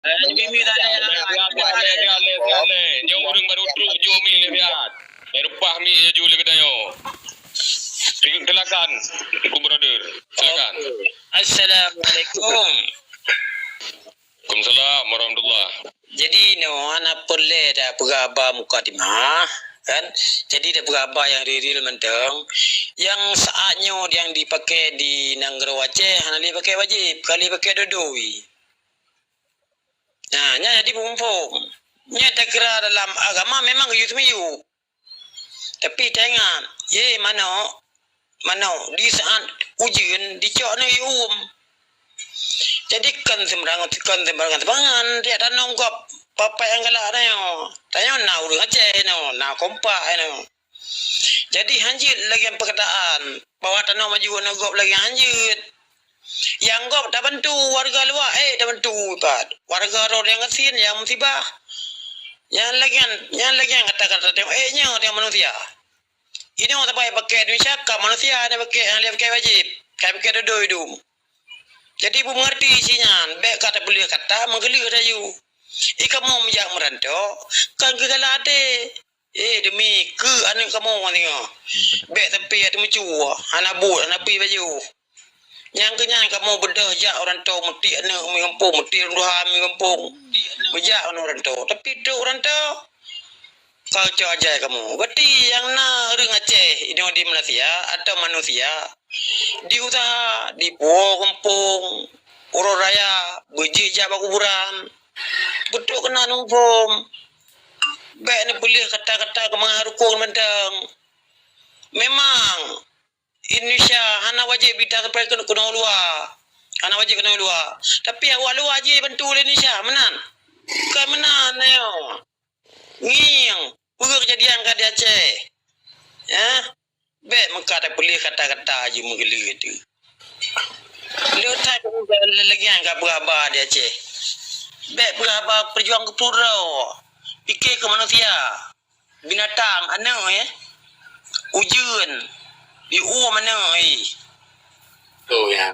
Bimi tak ada. Ale. Jom urang baru truk jo mi le biat. Repah mi jo le kedayo. Silakan, brother. Silakan. Assalamualaikum. Waalaikumsalam warahmatullah. Jadi anak boleh dah beraba mukadimah kan. Jadi dah beraba yang real mentang yang saatnya yang dipakai di Negara Aceh hanya dipakai wajib, kali pakai dodoi. Nah, nya jadi bumpung. Nya tak kira dalam agama memang you. Tapi tengok, mana di saat ujian dicok na yum. Jadi kan sembarangan tebangan dia tak nonggop papa yang galak na yo. Tanya na urang Aceh no, na kompak no. Jadi hanjit lagi yang perkataan bahawa tanah maju nonggop lagi hanjit. Yang gop tak bantu warga luar, tak bantu pat. Warga road yang asin yang musibah. Yang lagi yang kata-kata tengok nya dia manusia. Ini orang tak pakai Indonesia ke manusia dia pakai wajib. Kai pakai dodo hidung. Jadi ibu mengerti isinya. Baik kata boleh kata menggelir sayu. Kamu menjak merantau kan kegalade. Demi ke anak kamu tengok. Baik tapi ada mencua, anak but, anak pi baju. Yang kenyang kamu bedah jak orang tua mesti anak mengampung, mesti orang mengampung. Bejak orang tua. Tapi tu orang tua kau coba aja kamu. Berarti yang nak orang Aceh ini di Malaysia atau manusia diusaha di Pulau Kampung, Urus Raya, beji jabak kuburan, betul kena numpung. Baik ni boleh kata-kata kemengarukung mentang. Memang Indonesia hana wajib bidang sampai kena luar. Hana wajib kena luar. Tapi awak luar je bantu Indonesia menan. Kan menan yo. Nging Pura kejadian kat di Aceh. Ya. Baik muka tak boleh kata-kata je menggeli itu. Letak lagi yang kat beraba di Aceh. Baik beraba perjuang ke pura. Fikir ke manusia. Binatang anak ujian. Di mana Tu ya.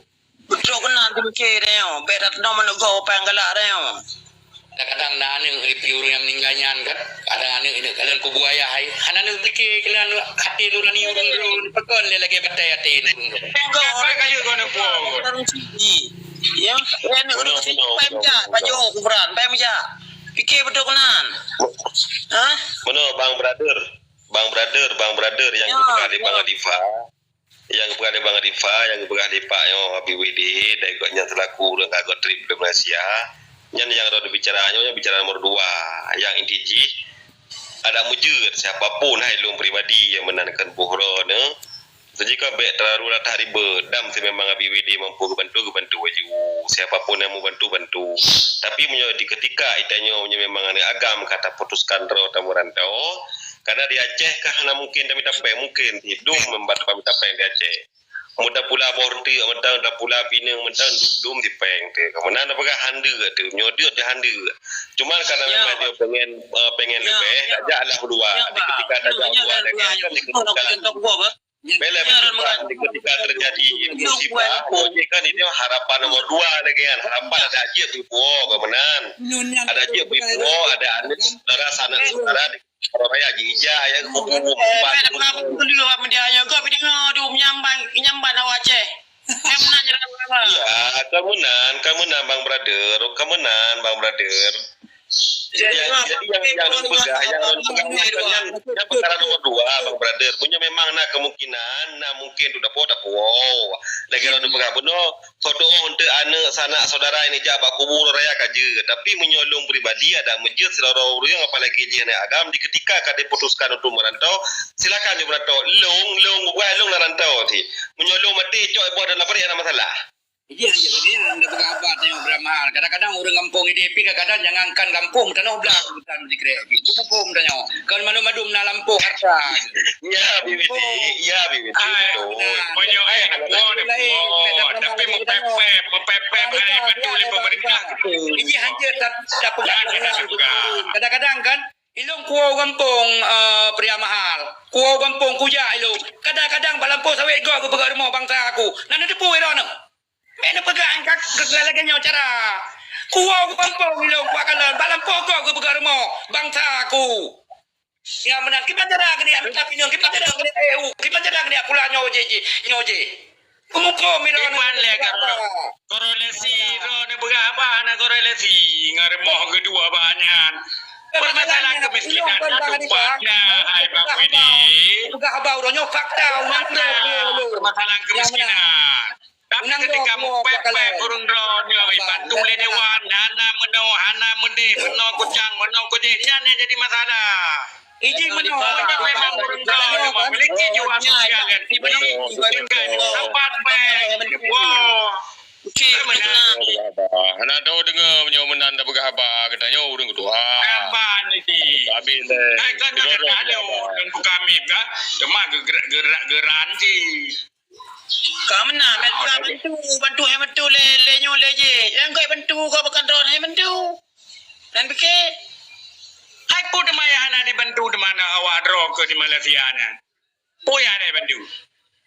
betul kena tu fikir dia. Baik tak tahu mana kau apa yang galak dia. Kadang-kadang ada anak review yang meninggalnya kan. Ada anak ini kalian kubu ayah. Anak fikir kalian hati nurani urang dulu. Pekon dia lagi betai hati ini. Enggak orang kaya kau nak buat. Orang sini. Ya, anak orang sini pai meja, baju ukuran, pai meja. Fikir betul kena. Hah? Mana Bang Brother yang berkali Bang Adifa. Yang berkali Bang Adifa, yang berkali Pak yo BWD, dan ikutnya selaku dengan agak trip di Malaysia. Yang ada bicaranya yang bicara nomor 2 yang intiji ada mujud siapapun hailung pribadi yang menandakan buhron sejika baik terlalu latah riba dam si memang BWD mampu bantu waju siapapun yang mau bantu tapi di ketika itanya memang agam kata putuskan ro tamu rantau karena di Aceh kah mungkin kami dapat mungkin hidup membantu kami dapat di Aceh muda pula borti muda pula pinang muda dum di peng tu kemudian apakah hande tu nyodot di hande cuman karena memang dia pengen lebih tajaklah dua di ketika tajak dua dengan bila ketika terjadi musibah kan ini harapan nomor 2 lagi kan harapan ada aja ibu kemudian ada aja ibu ada anak saudara saudara kalau saya Jija ya hukum Apa dulu apa dia ayo kau dengar tu nyamban awak Aceh. Kemenan nyerang apa? Ya, kemenan Bang Brother. Jadi yang pegang yang perkara nomor 2 Bang Brother punya memang kemungkinan mungkin sudah po lagi orang pegang beno foto untuk anak sanak saudara ini jabak kubur raya kaje tapi menyolong pribadi ada masjid seluruh orang apalagi dia agam di ketika kada diputuskan untuk merantau silakan je merantau long rantau ti menyolong mati cok buat dalam apa ada masalah. Iya, anda berkabar tengok beramal. Kadang-kadang orang kampung IDP kadang-kadang jangankan kampung tanah belah hutan di Krek. Itu hukum tanya. Kalau madu-madu na lampu harta. Ya, bibit. Banyak tapi mepepet betul pemerintah. Ini hanya tak kadang-kadang kan ilung kuau kampung pria mahal. Kuau kampung kuja ilung. Kadang-kadang balampu sawit gua aku pegang rumah bangsa aku. Nana depu ero no. Mana pegang kak lagi cara. Kuau kampung ilong pakalan balam pokok ke begarmo bangsa aku. Ya menang kita jarang ni tapi nyong kita jarang ni EU kita jarang ni pula nyoje Kumuko miron Ipan le korelasi ro ne berapa na korelasi ngaremoh kedua banyak. Permasalahan kemiskinan nampaknya hai Bang Widi. Buka habau ronyo fakta Permasalahan kemiskinan. Tapi ketika mau pepe burung ronyo bantu le dewan hana mende meno kucang meno kuje nyane jadi masalah. Iji meno Memang burung ronyo memiliki jiwa sosial dan diberikan tempat pe. Wow. Hana tahu dengar punya menan dah berapa katanya orang ketua. Kapan ini? Habis dah. Kan ada dan bukan mika, cuma gerak-geran sih. Kamu nak bantu hemat tu le nyo le je. Yang kau bantu kau bukan drone hemat tu. Dan fikir Aku demaya hana dibantu di mana awak draw ke di Malaysia nya. Poya ada bantu.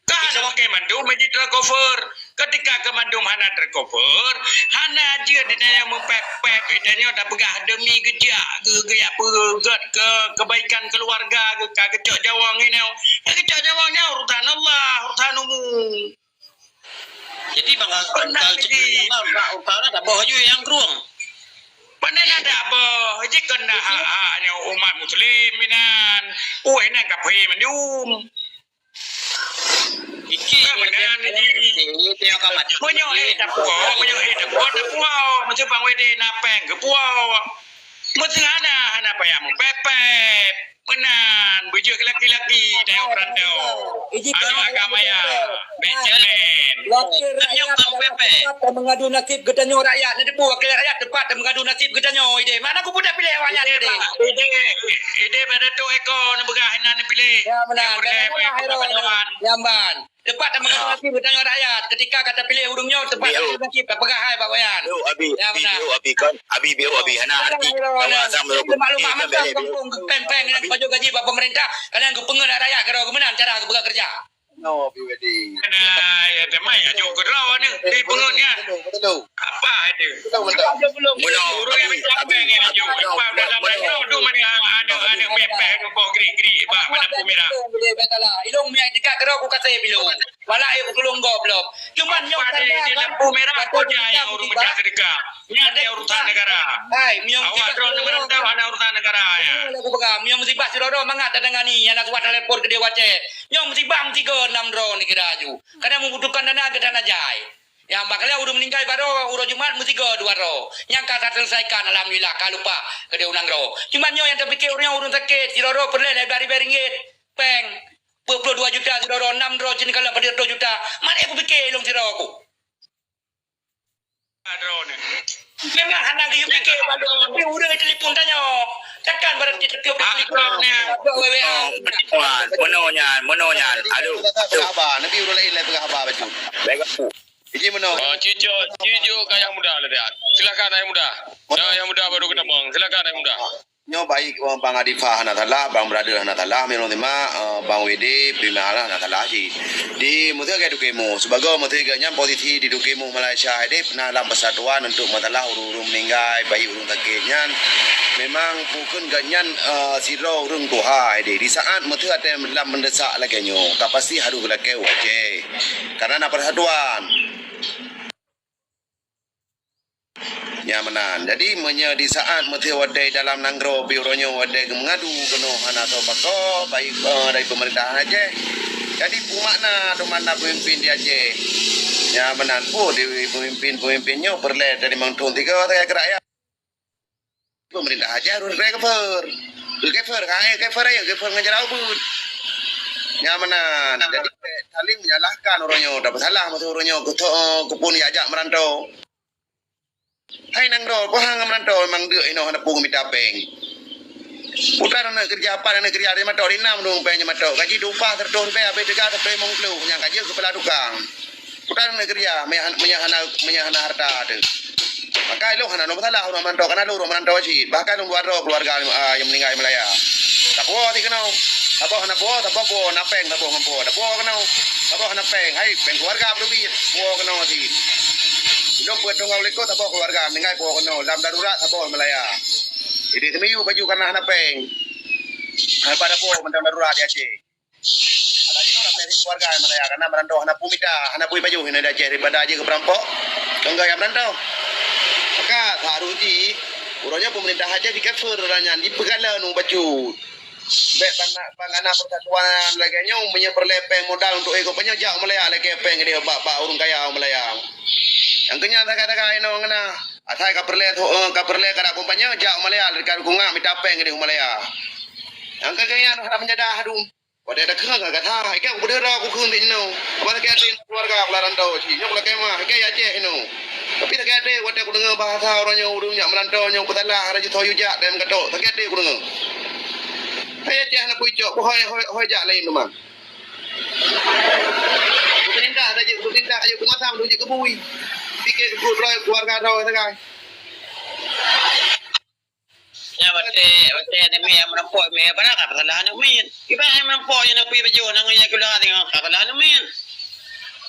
Kah ada pakai mandu menjadi tercover. Ketika ke mandum hana tercover, hana dia dia mempepek idanya dah pegah demi gejak gaya pegat ke kebaikan keluarga ke kecok jawang ini. Kecok jawangnya urutan Allah, urutan umum. jadi bang kalau ada bawa juga yang keruang. Panen ada apa? Jika nak hanya umat Muslim minan, nak kafe mandum. Iki Kemudian ini tengok kamat. Menyohit puau, macam Bang Wede napeng ke puau. Mesti hana apa yang mepepet. Menan, bujuk laki-laki tengok randau. Anu agama ya, becelen. Rakyat mengadu nasib gedanyo rakyat. Nanti buat rakyat tepat mengadu nasib gedanyo ide. Mana aku punya pilih awaknya ide. Ide pada tu ekor nak berah nak pilih. Ya benar. Jamban. Tepat mengadu nasib gedanyo rakyat. Ketika kata pilih urungnya tepat mengadu nasib pegah hai Pak Wayan. Abi kan abi hana hati kawasan Maklumat macam kampung peng-peng dengan baju gaji Pak pemerintah. Kalian ke pengen rakyat kalau kemenang cara ke kerja. no abi wedi Nah, ya temai aja kerau ni di pengunnya. Apa itu? Belum. Urung yang mencapai ni aja. Apa dalam radio tu mana mepeh tu kau geri-geri pak mana merah. Ilong mi dekat kerau aku kata belum. Walau aku tolong go belum. Cuman nyok di lampu merah kau yang urung macam sedekah. Ni ada urusan negara. Hai, miong Awak drone merentau ada urusan negara ya. Aku pegang, miong musibah si Roro mangat tadangani yang nak buat telepon ke dia wace. Miong musibah 3-6 drone ni kira aju. Kadang membutuhkan dana ke dana jai. Yang bakal udah meninggal baru uro Jumat mesti go 2 ro. Yang kata selesaikan alhamdulillah kalau lupa ke dia unang ro. Cuman miong yang terfikir urang sakit si Roro perlu dari ringgit. Peng 22 juta si Roro 6 ro jenis kalau pada 2 juta. Mana aku fikir long si Roro aku. Drone. Jangan hanya kayu fikir pada udah telefon tanya. Takkan berarti setiap telefon ni. Menonya aduh Nabi udah lain pegah apa baju. baik Iji meno. Cicu yang muda lah dia. Silakan yang muda. Yang muda baru ketemu. Silakan yang muda. Nyo baik Bang Adifah hana talah, Bang Brother hana talah, meron tema Bang Wede primala hana talah ji. Di mudah ke dukemu, sebagai mudah ganya posisi di dukemu Malaysia ini pernah dalam persatuan untuk masalah urung meninggal, bayi urung takenya. Memang bukan ganyan siro urung tuha ini. Di saat mudah ada dalam mendesak lagi nyo, tak pasti harus lagi wajib. Karena nak persatuan. Nyamanan. Jadi di saat mesti wadai dalam nanggro biuronyo wadai mengadu keno hana to bako baik dari pemerintahan aja. Jadi pumakna do mana pemimpin dia aja. Nyamanan di pemimpinnya berle dari mangtung 3 orang rakyat. Pemerintah aja harus recover. Recover ngejarau pun. Nyamanan. Jadi saling menyalahkan orangnya dapat salah mesti orangnya kupun diajak merantau. Hai nang ro, kau hang merantau memang dia ino hendak pung minta peng. Putar nak kerja apa nak kerja di matau di 6 dong pengnya matau. Gaji upah tertol pe abe tega tertol mong kelu yang gaji kepala tukang. Putar nak kerja menyahana harta tu. Maka lo hana no masalah orang merantau karena lo orang merantau aji. Bahkan lo keluarga yang meninggal Malaya. Tak puas ti kenau. Apa hana puas, apa puas napeng, apa ngampo. Tak puas kenau. Apa hana peng, hai peng keluarga berduit. Puas kenau ti. Ilong puat dong awliko tabo keluarga meninggal po kono dalam darurat tabo Malaya. Jadi temiyu baju kana hanapeng. Pada po dalam darurat di Aceh. Ada juga dalam dari keluarga Malaya karena merantau hanapu mita, hanapu baju ini di Aceh daripada aja ke perampok. Tongga yang merantau. Maka haruji urangnya pemerintah aja di cover orangnya di pegala nu baju. Baik pangana persatuan laganya menyeperlepeng modal untuk ego penyajak Malaya lagi peng dia bak urung kaya Malaya. Yang kenya taka-taka ino ngana atai kaperle kada kumpanya jak Malaya dekat kunga minta peng di Malaya. Yang kenya harap menjadah adu. Pada ada kena kata ikan berdera aku kun ino. Apa tak ada keluarga pelarantau si nyok lagi mah ikan aja ino. Tapi tak ada wadah aku dengar bahasa orangnya urungnya merantau nyok petalah raja toyu jak dan katok tak ada aku dengar. Saya jangan nak pujuk, hoi jak lain tu mang. Pemerintah saja, pemerintah ayo pengasam tu je kebui. Fikir keluarga tahu sekarang. Ya bate demi yang menempuh me pada kesalahan umin. Iba yang menempuh yang pi baju nang ya kula tengok kesalahan umin.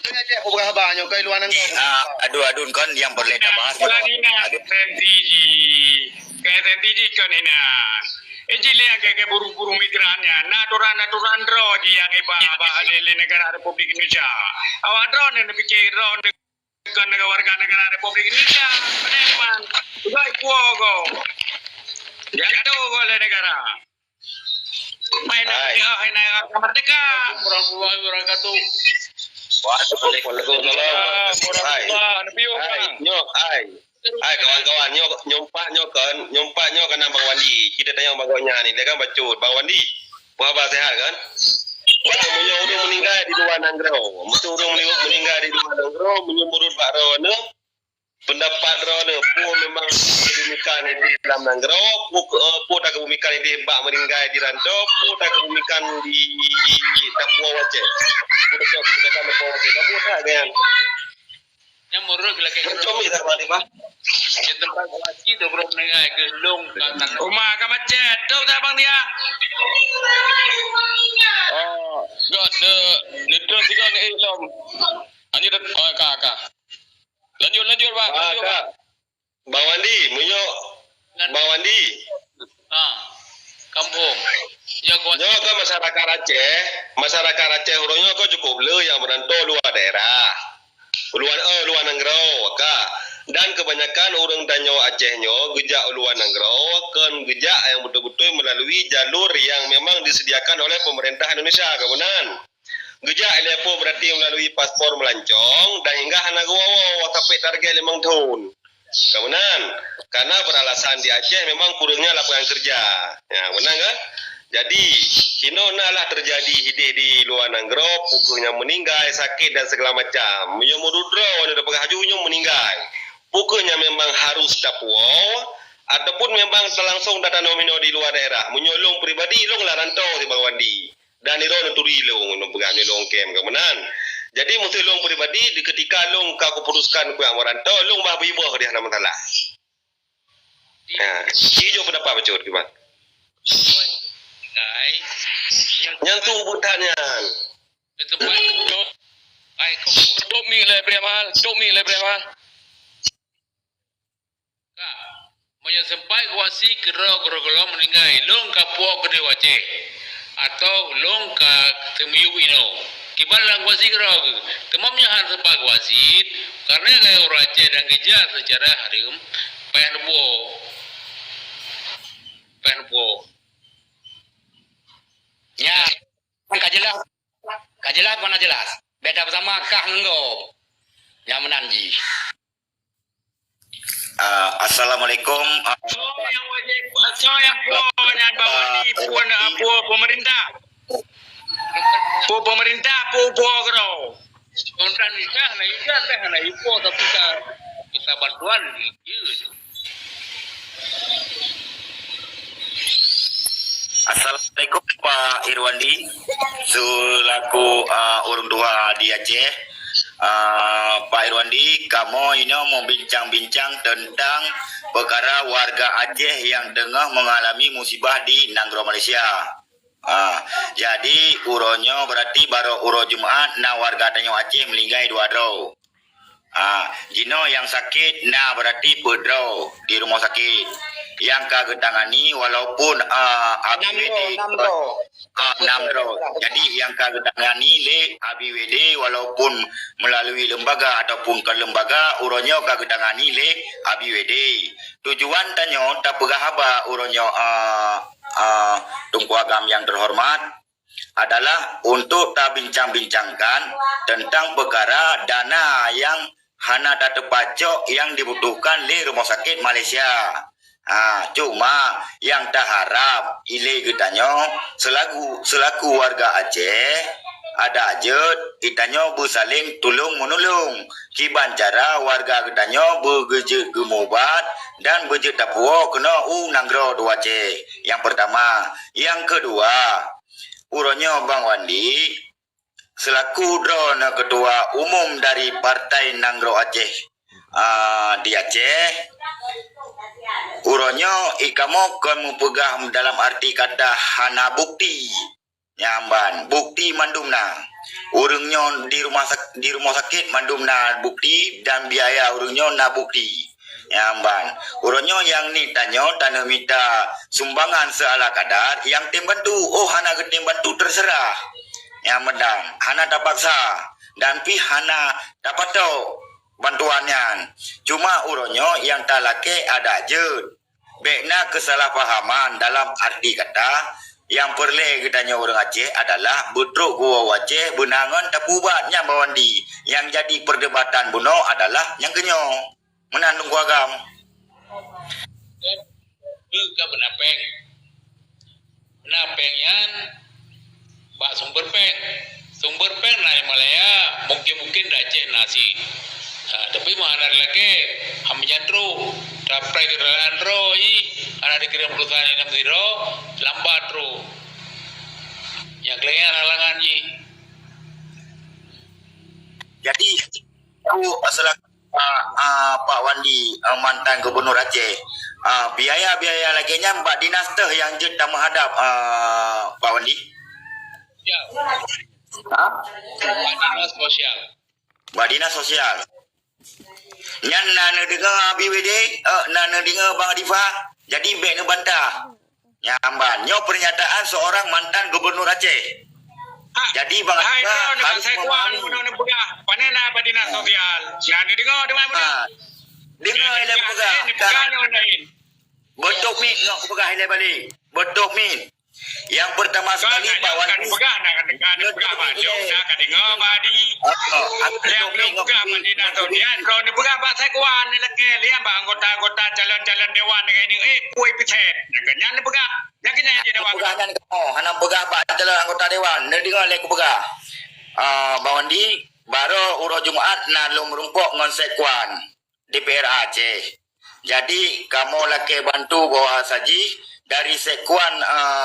Saya aja aku berkhabar nyok kai luar nang kau. Adu-adun kan yang berleda bahas. TNTG kan hinan. Ejile yang kayak buru-buru migrannya, naturan dro yang iba alili negara Republik Indonesia. Awak dro nih pikir dro kan warga negara Republik Indonesia. Peneman, juga ipuogo. Jatuh oleh negara. Main merdeka. Orang katu. Hai kawan-kawan nyompak kan Bang Wandi. Kita tanya Bang Wandi dia kan bacut. Bang Wandi, apa sehat kan? Wah, urung meninggal di luar Nanggro. Mutu urung meninggal di luar Nanggro, menurut Pak Rono. Pendapat Rono, memang kebumikan di dalam Nanggro, tak kebumikan di Bak meninggal di Rantau, tak kebumikan di Papua Aceh. Kita kan Papua Aceh, Papua tak kan? Yang muruk lagi Comi tak Bang Pak? di tempat lagi tu belum dengar ke long kata rumah kamacet tu tak bang dia God itu tiga ni ilom. Anjir kakak. Lanjut Bang. Kak. Bang Wandi, Bang Wandi. Kampung. Ya gua Ke masyarakat Aceh urangnya kau cukup le yang merantau luar daerah. Luar Nanggro, Kak. Dan kebanyakan orang danyo Acehnya gejak luar Nanggro kan gejak yang betul-betul melalui jalur yang memang disediakan oleh pemerintah Indonesia kemudian gejak lepo berarti melalui paspor melancong dan hingga anak wawo sampai target 5 tahun kemudian karena beralasan di Aceh memang kurangnya lapangan kerja ya benar kan jadi kino lah terjadi di luar Nanggro pukulnya meninggal sakit dan segala macam menyemududro ada pengajunya meninggal pukulnya memang harus dapuo ataupun memang langsung data nomino di luar daerah menyolong pribadi long lah rantau di Bang Wandi dan iro nuturi long pegang long kem kemenan jadi mesti long pribadi di ketika long ka keputuskan ku yang merantau long bah bibo dia nama salah ya hijau pendapat bacot gimana yang tu butannya itu baik Tok mi le premal. Punya sampai kuasi kero meninggal long kapua gede Aceh atau long ka temiu ino kibal lang kuasi kero temamnya han sampai kuasi karena gaya orang Aceh dan kejar secara harim penbo ya kan kajelas mana jelas beda bersama kah nggo yang menanji. Assalamualaikum. Yang wajib, yang punya bawah ni pemerintah. Pemerintah kero. Kontrak nikah na ipo tapi kita bantuan ni. Assalamualaikum Pak Irwandi selaku orang tua di Aceh. Pak Irwandi, kamu ini mau bincang-bincang tentang perkara warga Aceh yang tengah mengalami musibah di Nanggro Malaysia. Jadi uronyo berarti baru uro Jumat, nah warga Tanjung Aceh melinggai 2 draw. Jino yang sakit, nah berarti pedro di rumah sakit. Yang kagak tangani walaupun ABWD 6 dro. Jadi yang kagak tangani le ABWD walaupun melalui lembaga ataupun ke lembaga uronyo kagak tangani le ABWD. Tujuan tanyo tak pegah haba uronyo Tunku Agam yang terhormat adalah untuk tak bincang-bincangkan tentang perkara dana yang hana data pajak yang dibutuhkan di rumah sakit Malaysia. Cuma yang tak harap ile getanyo selaku warga Aceh ada aja itanyo bersaling tolong menolong kiban cara warga getanyo bergeje gemubat dan beje tapuo kena nanggro dua Aceh. Yang pertama, yang kedua uronyo Bang Wandi selaku drone ketua umum dari Partai Nanggro Aceh di Aceh, uronyo ikamo kamu pegah dalam arti kata hana bukti nyamban bukti mandumna urungnya di rumah sakit mandumna bukti dan biaya urungnya na bukti nyamban uronyo yang ni tanyo tanah minta sumbangan seala kadar yang tim bantu hana ke tim bantu terserah yang medang hana tak paksa dan pi hana dapat tahu bantuannya. Cuma uronyo yang tak laki ada je bekna kesalahpahaman dalam arti kata yang perlu kitanya orang Aceh adalah betruk gua Aceh benangan tapubatnya Bawandi yang jadi perdebatan buno adalah yang kenyo menandung Agam ke benapeng Pak sumber peng naik Malaya mungkin Aceh nasi tapi mana lagi hamjandro dapat kedalan ro ada dikirim perusahaan yang zero lambat ro yang kalian halangan jadi selaku Pak Wandi mantan gubernur Aceh biaya lagi nya Mbak Dinas teh yang jeda menghadap Pak Wandi Mbak Dinas sosial nyan nana dengar BWD nana dengar Bang Adifa jadi bek bantah nyamban nyo pernyataan seorang mantan gubernur Aceh jadi Bang Adifa harus memahami panena Mbak Dinas sosial nana dengar dengar ile pegah betul min ngok pegah ile balik betul min yang pertama sekali Pak Wandi pegah dengar badi pegah Badi dan Sodian kalau ni pegah Pak Sekwan ni lagi lihat anggota calon dewan dengan ini puai picet nyan ni pegah yang kena je dewan pegah nyan hana pegah Pak calon anggota dewan ni dengar le pegah Bang Wandi baru uro Jumaat na lum rumpok ngon Sekwan DPR Aceh jadi kamu laki bantu bawa saji dari Sekwan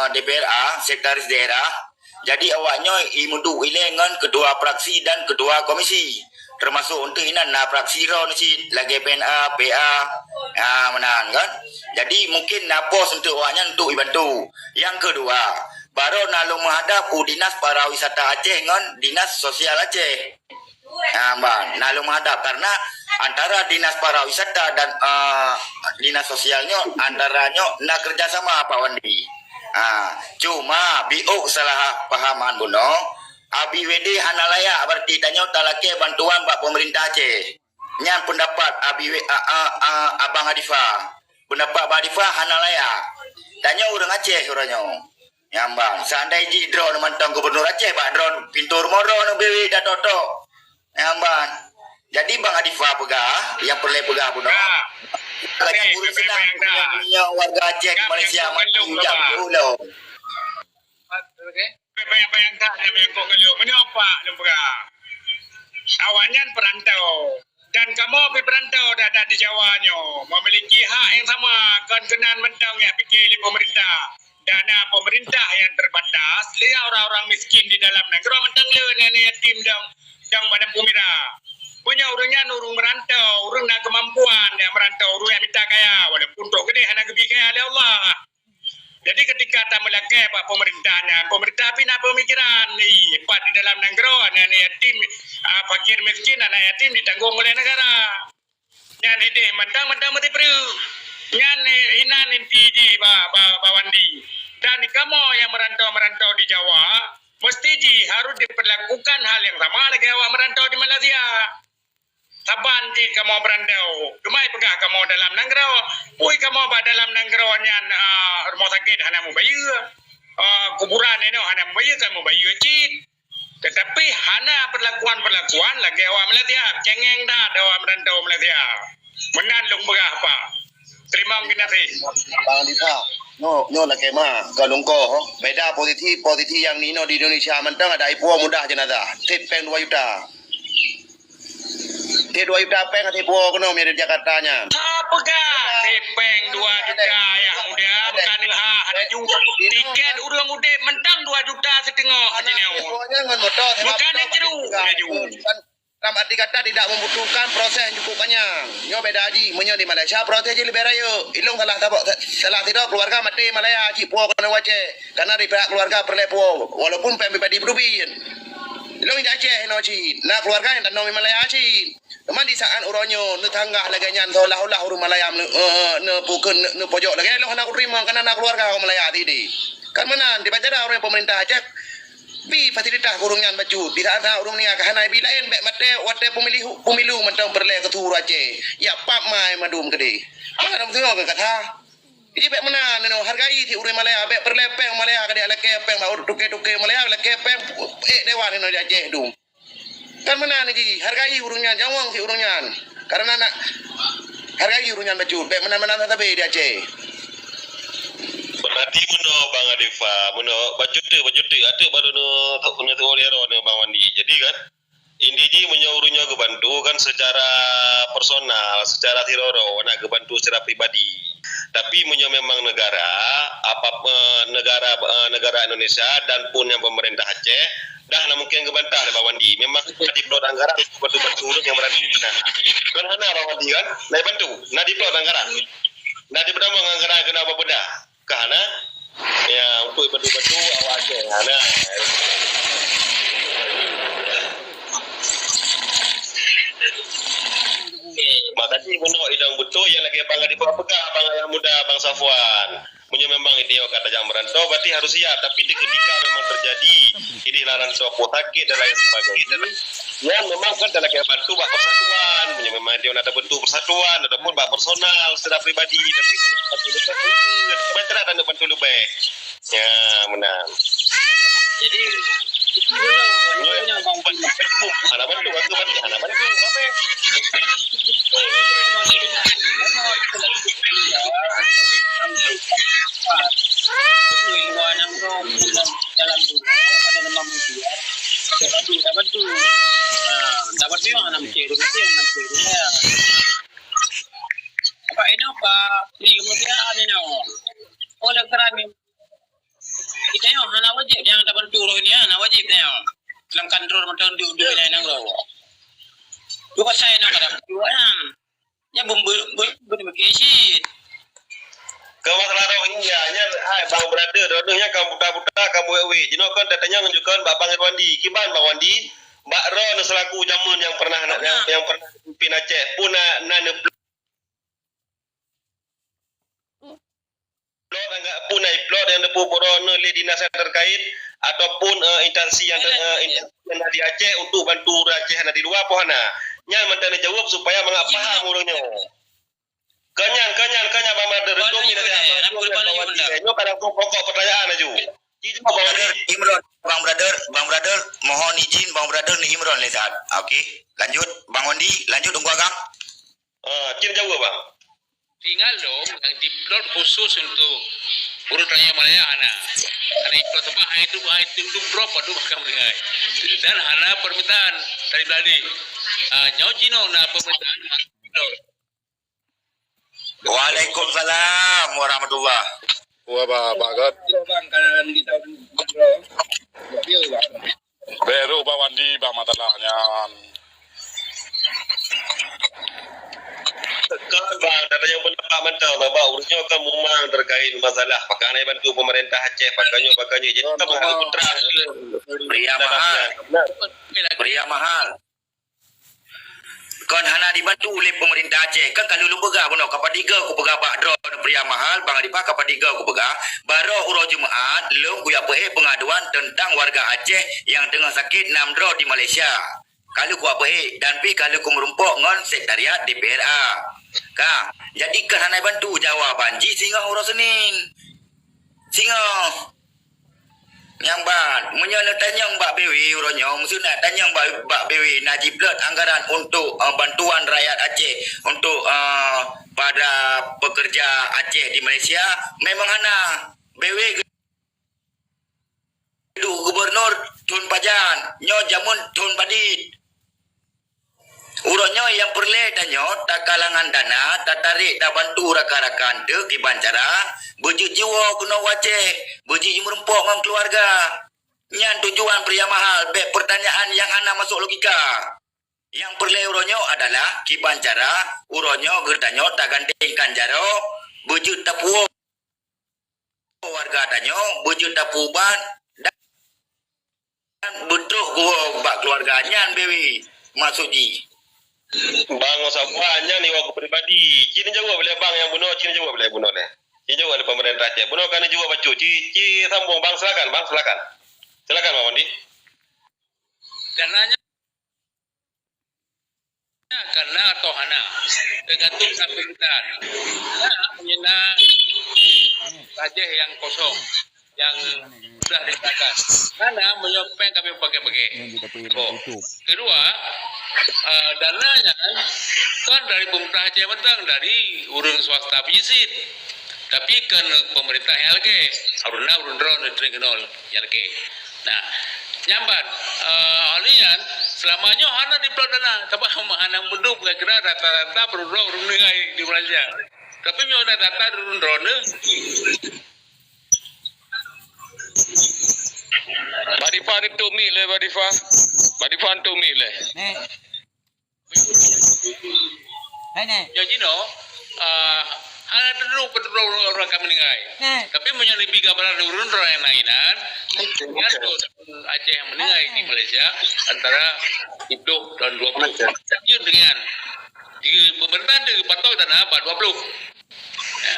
DPRA, Sekretaris Daerah. Jadi awaknya imundu ilengan ketua praksi dan ketua komisi. Termasuk untuk inan praksi ro ni lagi PNA, PA menang kan. Jadi mungkin napos untuk awaknya untuk dibantu. Yang kedua, baru nalu menghadap Dinas Pariwisata Aceh dengan Dinas Sosial Aceh. Bang, nalu menghadap karena antara Dinas Pariwisata dan Dinas Sosialnya antaranya nak kerjasama Pak Wandi. Cuma biuk salah pahaman buno. ABWD hana layak berarti tanya talake bantuan Pak Pemerintah Aceh. Nya pendapat Abang Adifa. Pendapat Abang Adifa hana layak. Tanya orang Aceh orangnya. Bang, seandainya ji drone mantang gubernur Aceh Pak drone pintu rumah no bewi dah toto. Bang. Jadi Bang Adifa pegah yang perlu pegah buno. Kalau urus sedang punya warga Aceh ke Malaysia macam dulu. Bayang tak yang kau ngeluk. Menapa lembaga? Awalnya perantau dan kamu perantau dah di Jawanya memiliki hak yang sama kenan mentang ya fikir pemerintah. Dana pemerintah yang terbatas, lihat orang-orang miskin di dalam negara mentang le nenek yatim dan badan pemira. Punya orangnya urung merantau, urung nak kemampuan yang merantau, urung yang minta kaya, walaupun untuk gede hana gebi kaya oleh Allah. Jadi ketika kata melake pak pemerintahnya pemerintah pina pemikiran nih pak di dalam negara anak yatim fakir miskin anak yatim ditanggung oleh negara nyani deh mentang-mentang mati perlu nyani inan inti Pak Wandi dan kamu yang merantau di Jawa mesti harus diperlakukan hal yang sama lagi awak merantau di Malaysia. Taban di kamu berandau, kemai pegah kamu dalam negara, pui kamu dalam negara nyan rumah sakit hana mu bayu, kuburan ini hana mu bayu kamu bayu cit. Tetapi hana perlakuan lagi awak Malaysia, cengeng dah awak merantau Malaysia. Menan lung pegah apa? Terima kasih. Bang Difa, no lah kema, kalau kau beda posisi yang nino di Indonesia mentang ada ibu mudah jenazah, tipeng 2 juta. T2 juta peng ati buah kono mi dari Jakarta nya. Apakah tipeng 2 juta ya muda bukan ada juga tiket urang ude mentang 2 juta setengah aja nih. Pokoknya ngan motor Bukan yang ceru dalam arti kata tidak membutuhkan proses yang cukup banyak. Nyo beda haji, menyo di Malaysia proses je lebih raya. Ilung salah tidak keluarga mati Malaya haji puak kena wace. Karena di pihak keluarga perle puak walaupun pribadi berubin. Ilung di Aceh no haji. Nah keluarga yang tanong di Malaya haji. Teman di saat uronyo ne tangga lagi nyan olah urung Malaya ne bukan ne pojok lagi ilung anak urima karena anak keluarga Malaya tadi. Kan menan di pacara orang pemerintah Aceh bi fasilitas urungan baju tidak ada urung ni kahana bi lain bek mate wate pemilu mentang perle ketua Aceh ya pak mai madum kede mana tengok ke kata ini bek mana no hargai ti urang Malaya bek perle peng Malaya kede ala kepeng ba duke Malaya ala kepeng dewan no di Aceh dum kan mana ni hargai urungnya jawang si urungnya karena nak hargai urungan baju bek mana tapi di Aceh. Berarti muno Bang Adifa, muno baju tu atu baru no tu olero no Bang Wandi. Jadi kan indiji menyuruhnya kebantu kan secara personal, secara tiroro, nak kebantu secara pribadi. Tapi memang negara negara Indonesia dan pun yang pemerintah Aceh dah mungkin kebantah oleh Bang Wandi. Memang di plot anggaran bantu yang berada di sana. Kan hana Bang Wandi kan, nak bantu, nak di plot anggaran. Nak di benda anggaran kenapa benda? Karena ya untuk bantu awak Aceh. Hana. Makasih menurut idang betul yang lagi bang di pegah bang yang muda bang Safwan. Punya memang ide kata jangan merantau berarti harus siap. Tapi ketika memang terjadi ini rantau sakit dan lain sebagainya. Ya memang kan dalam kayak bantu bak persatuan. Punya memang dia nak bentuk persatuan ataupun bak personal secara pribadi. Tapi betul dan bantu lebih. Ya menang. Jadi anak bantu apa? Kita yang hana wajib yang dapat turun ni hana wajib ni dalam kantor macam di lain nang lo. Bukan saya nak dapat tuan. Ya berkesi. Kawak larang hingga nya hai bang brother rodenya kamu buta kamu wewe. Jino kan datanya menunjukkan Bang Irwandi. Kiban Bang Wandi, Mbak Ron selaku jamun yang pernah pimpin Aceh pun na plot yang depu boron le dinas terkait ataupun instansi yang di Aceh untuk bantu Aceh di luar pohana nya mentene jawab supaya mengapa urangnya kanyan Bang Brother itu ini kadang pokok pertanyaan aju Bang Brother mohon izin Bang Brother ni Imron le saat okey lanjut Bang Wandi lanjut tunggu agak cin jawab Bang tinggal dong yang diplot khusus untuk urut raya Malaya hana karena itu tempat itu berapa tu makam mengai dan hana permintaan dari tadi nyojino na permintaan Waalaikumsalam warahmatullah wabarakatuh. Beru Bang Wandi bang matalahnya Tekan bang, data yang pendapat mentang bang, urusnya kan memang terkait masalah pakaian bantu pemerintah Aceh, pakainya jadi kita mengambil putra Pria mahal. Kon hana dibantu oleh pemerintah Aceh. Kan kalau lu pegah bono kapadiga ku pegah bakdro pria mahal bang Adipa kapadiga ku pegah. Baru urus Jumaat lu ku ya pengaduan tentang warga Aceh yang tengah sakit namdro di Malaysia. Kalau ku apa dan pi kalau ku merumpok ngon sekretariat DPRA. Ka, jadi kan hana bantu jawaban ji singa urus Senin. Singa Nyambat, menyana tanyang Mbak Bewi uronyo, maksudnya tanyang Mbak Bewi Najib Lut anggaran untuk bantuan rakyat Aceh untuk pada pekerja Aceh di Malaysia memang ana Bewi itu gubernur Tun Pajan, nyo jamun Tun Badit. Uronyo yang perle danyo tak kalangan dana tak tarik tak bantu rakan-rakan de ki bancara bujuk jiwa kuno Aceh bujuk merempok dengan keluarga nyan tujuan pria mahal be pertanyaan yang ana masuk logika yang perle uronyo adalah ki bancara uronyo gerdanyo tak gantengkan jaro bujuk tapuo warga danyo bujuk tapuban dan butuh gua bak keluarganya bewi maksudji bang sabuannya nih waktu pribadi. Cina jawab boleh bang yang bunuh, Cina jawab boleh bunuh deh. Cina jawab oleh pemerintah Aceh. Bunuh karena jawab bacu. Ci sambung bang silakan bang Wandi. Dananya karena atau hana tergantung pemerintahan. Nah, menyena Aceh yang kosong yang sudah disahkan. Karena menyopeng kami pakai. Kedua, dananya kan dari pemerintah Aceh mentang dari urang swasta visit. Tapi kan pemerintah YLK urun drone trigenol YLK. Nah, nyamban alian selamanya hana di dana tapi hana menduk kira rata-rata urun ngai di Malaysia. Tapi nyo data urun drone Badifa itu mi le Badifa. Badifa itu mi le. Jadi no, ada dulu betul orang kami meninggal. Tapi menyelipi gambaran urun yang lainan, dengan Aceh yang meninggal di Malaysia antara hidup dan 20. Jadi dengan di pemerintahan di patok tanah apa 20. Ya,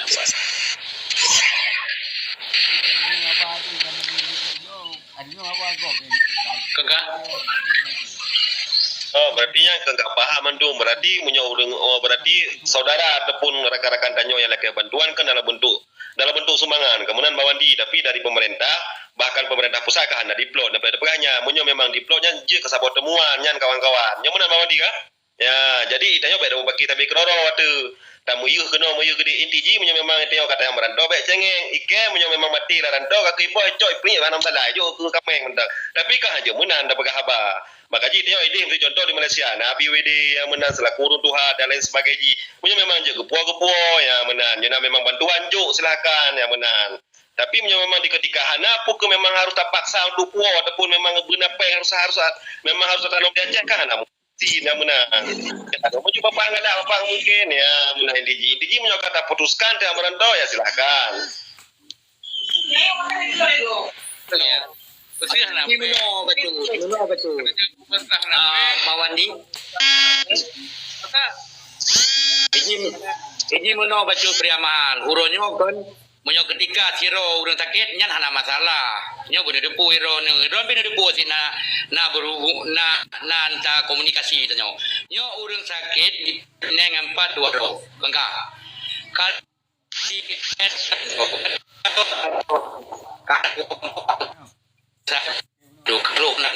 Kagak. Oh, berarti yang enggak paham mandung berarti berarti saudara ataupun rekan-rekan tanyo yang lagi bantuan kan dalam bentuk sumbangan kemudian bawandi tapi dari pemerintah bahkan pemerintah pusat kan ada diplot dan pada pegahnya munyo memang diplotnya je ke sabot temuan nyan kawan-kawan nyamun bawandi kah ya jadi itanyo beda bagi tapi keroro waktu tamu yuh kena muyu gede inti ji munyo memang itanyo kata yang merantau baik cengeng ike munyo memang mati lah rantau kaki boy coy punya banam salah jo ke kameng mendak tapi kah aja munan dah pegah haba maka ji itanyo ide untuk contoh di Malaysia nah BWD yang menang selaku urun tuha dan lain sebagainya munyo memang je gepuo ya menan jena memang bantuan jo silakan ya menan tapi memang di ketika hana pun memang harus terpaksa untuk puo ataupun memang benar apa yang harus memang harus tanam diajak kan hana tidak menang. Kalau mau coba apa enggak ada apa mungkin ya menang DG mau kata putuskan dia merantau ya silakan. Bersih hana. betul. Mawandi. Ini meno baca pria mahal. Uronyo kan menyo ketika siro urang sakit nyan hana masalah. Nyo bener depu iro ron bener depu sina na berhubung na anta komunikasi tanyo. Nyo urang sakit neng 4 kengka. Kal si Duk nang